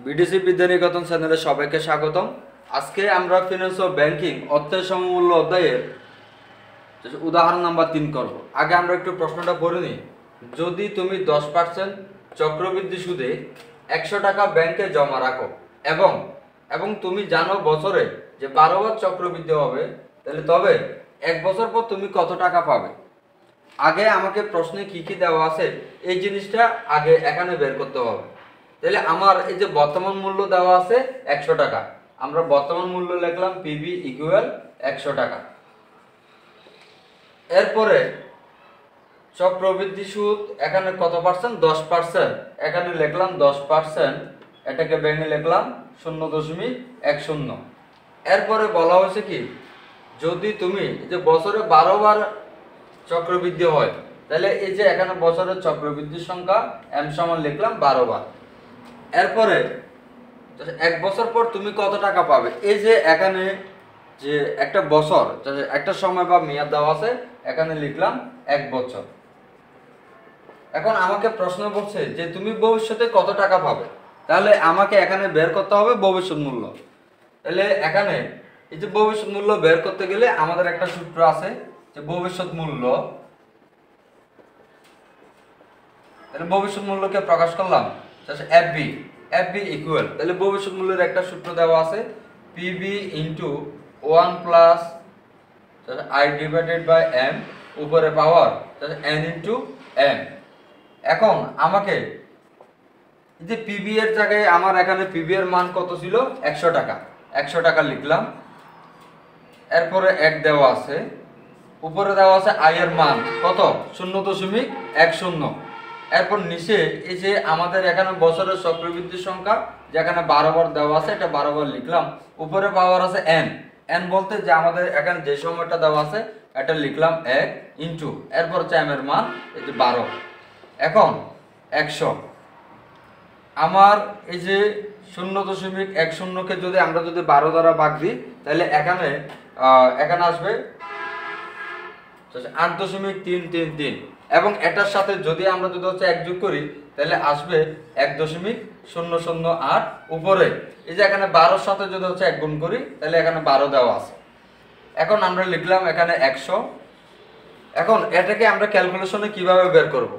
BDC Vidyaniketan চ্যানেলে সবাইকে স্বাগতম। আজকে আমরা ফিনান্স ও ব্যাংকিং অর্থের সমমূল্য অধ্যায়ের উদাহরণ নাম্বার 3 করব। আগে আমরা একটু প্রশ্নটা পড়ে নিই। যদি তুমি 10% চক্রবৃদ্ধি সুদে 100 টাকা ব্যাংকে জমা রাখো এবং তুমি জানো বছরে যে 12 বার চক্রবৃদ্ধি হবে, তাহলে তবে 1 বছর পর তুমি কত টাকা পাবে? আগে আমাকে প্রশ্নে কি কি দেওয়া আছে এই জিনিসটা আগে এখানে বের করতে হবে। তাহলে আমার এই যে বর্তমান মূল্য দেওয়া আছে 100 টাকা, আমরা বর্তমান মূল্য লিখলাম পিবি ইকুয়াল 100 টাকা। এরপরে চক্রবৃদ্ধি সুদ এখানে কত পার্সেন্ট? 10%, এখানে লিখলাম 10%, এটাকে ভেঙে লিখলাম 0.10। এরপরে বলা হয়েছে কি, যদি তুমি যে বছরে 12 বার চক্রবৃদ্ধি হয়, তাহলে এই যে এখানে বছরের চক্রবৃদ্ধির সংখ্যা m সমান লিখলাম 12 বার। এরপরে 1 বছর পর তুমি কত টাকা পাবে? এই যে এখানে যে একটা বছর একটা সময় বা মেয়াদ দেওয়া আছে, এখানে লিখলাম 1 বছর। এখন আমাকে প্রশ্ন করছে যে তুমি ভবিষ্যতে কত টাকা পাবে, তাহলে আমাকে এখানে বের করতে হবে ভবিষ্যৎ মূল্য। তাহলে এখানে এই যে ভবিষ্যৎ মূল্য বের করতে গেলে আমাদের একটা সূত্র আছে যে ভবিষ্যৎ মূল্য, তাহলে ভবিষ্যৎ মূল্যকে প্রকাশ করলাম এফবি ইকুয়াল, তাহলে ভবিষ্যৎ মূল্যের একটা সূত্র দেওয়া আছে PB into 1 plus I divided by M উপরে পাওয়ার এন ইন্টু এম। এখন আমাকে এই যে পিবি এর জায়গায় আমার এখানে পিবি এর মান কত ছিল? 100 টাকা। 100 টাকা লিখলাম। এরপরে এক দেওয়া আছে, উপরে দেওয়া আছে আই এর মান কত? 0.10। এরপর নিচে এই যে আমাদের এখানে বছরের চক্রবৃদ্ধির সংখ্যা যেখানে 12 বার দেওয়া আছে, এটা 12 বার লিখলাম। উপরে পাওয়ার আছে এন বলতে যে আমাদের এখানে যে সময়টা দেওয়া আছে এটা লিখলাম 1 ইন্টু, এরপর হচ্ছে এম এর মান এই যে 12। এখন 100 আমার এই যে 0.10কে যদি আমরা 12 দ্বারা ভাগ দিই, তাহলে এখানে আসবে 8.333, এবং এটার সাথে যদি আমরা হচ্ছে 1 যোগ করি, তাহলে আসবে 1.008। উপরে এই যে এখানে 12 সাথে যদি হচ্ছে 1 গুণ করি, তাহলে এখানে 12 দেওয়া আছে। এখন আমরা লিখলাম এখানে 100। এখন এটাকে আমরা ক্যালকুলেশনে কিভাবে বের করব?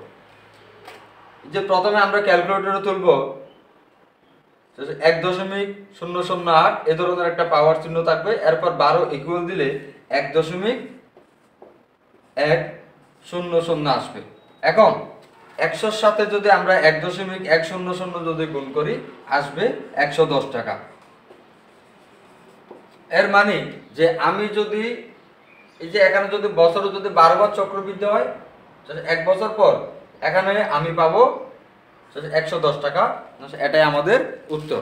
যে প্রথমে আমরা ক্যালকুলেটরে তুলব 1.008, এ ধরনের একটা পাওয়ার চিহ্ন থাকবে। এরপর 12 ইকুয়াল দিলে 1.100 আসবে। এখন 100 সাথে যদি আমরা 1.100 যদি গুণ করি, আসবে 110 টাকা। এর মানে যে আমি যদি এই যে এখানে যদি বছরে 12 বার চক্রবৃদ্ধি হয়, 1 বছর পর এখানে আমি পাবো 110 টাকা। এটাই আমাদের উত্তর।